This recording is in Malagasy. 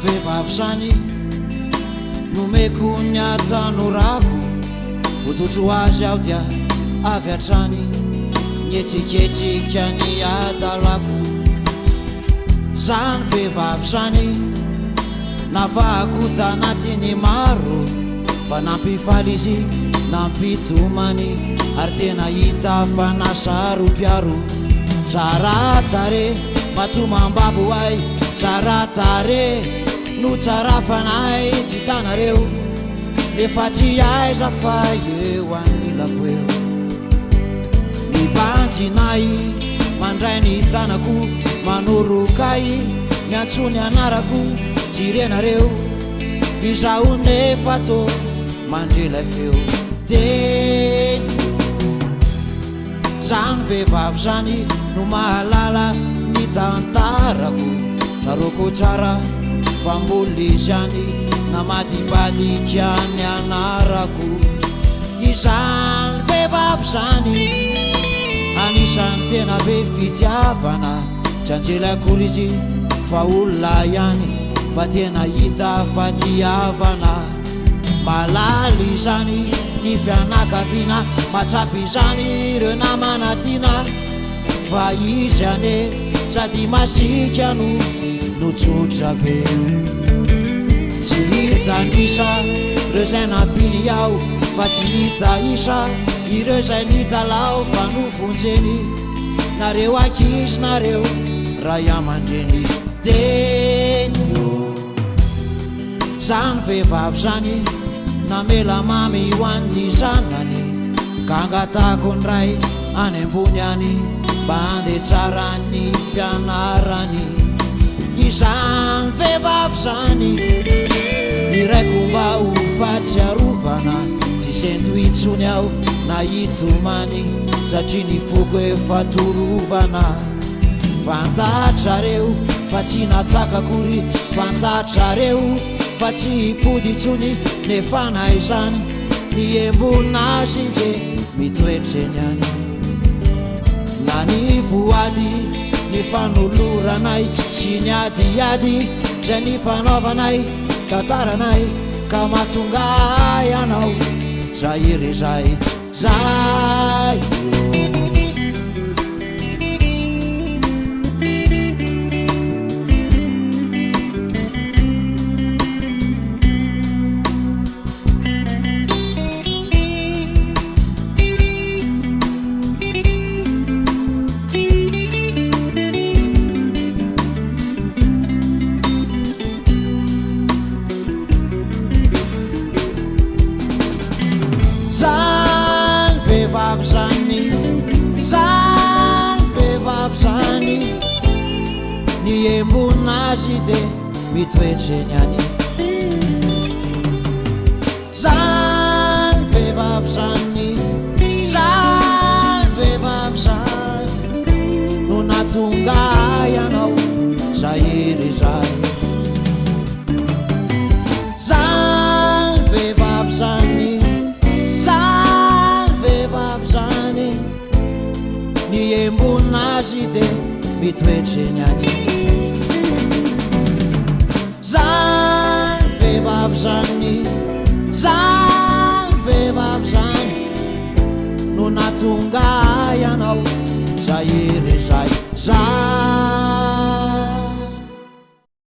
vehivavy zany nomeko ny atanorako vototro azy aho dia avy atrany nietsiketsika ny adalako zany vehivavy zany navahako tanatiny maro fa nampifaly izy nampitomany ary tena hita fa nasarom-piaro tsara tare matomambabo ay tsara tare no tsara fanay tsy hitanareo nefa tsy aiza fa eo anilako eo nibanjinay mandray ny tanako manorokay miantsony anarako tsy renareo izaho nefa tô mandrelay feo teny zany vehivavy zany no mahalala ny tantarako tsaroko tsara famboly zany namadibadika ny anarako izany vehivavy zany anisany tena be fitiavana tsy anjely akory izy fa olona ihany fa tena hita fatiavana malaly zany ny fianakaviana matsapy zany ireo namanatiana fa izy ane sady masika no tsotra be tsy hita nisa ireo zay nampiny aho fa tsy hita isa ireo zay nitalao fa novonjeny nareo akizy nareo ray aman-dreny tenyo zany vehivavy zany namela mamy hoan'ny zanany ka angatako ny ray any ambony any mba ande tsara ny fianarany izany vehivavy zany iraiko mba ho fatsiarovana tsy sento itsony aho na hitomany satria ny foko efa torovana fantatrareo fa tsy natsakakory fantatrareo fa tsy hipody itsony nefa nay zany ny embonazy de mitoetreny any na ny voady ny fanoloranay sy ny adiady zay ny fanaovanay tantaranay ka mahatonga ianao zay ere zay zay ny embonazy de mitoetreny any zany vehivavy zany zany vehivavy zany no natonga ianao zay ere zay zany vehivavy zany zany vehivavy zany ny embonazy de mitoetreny any zany vehivavy zany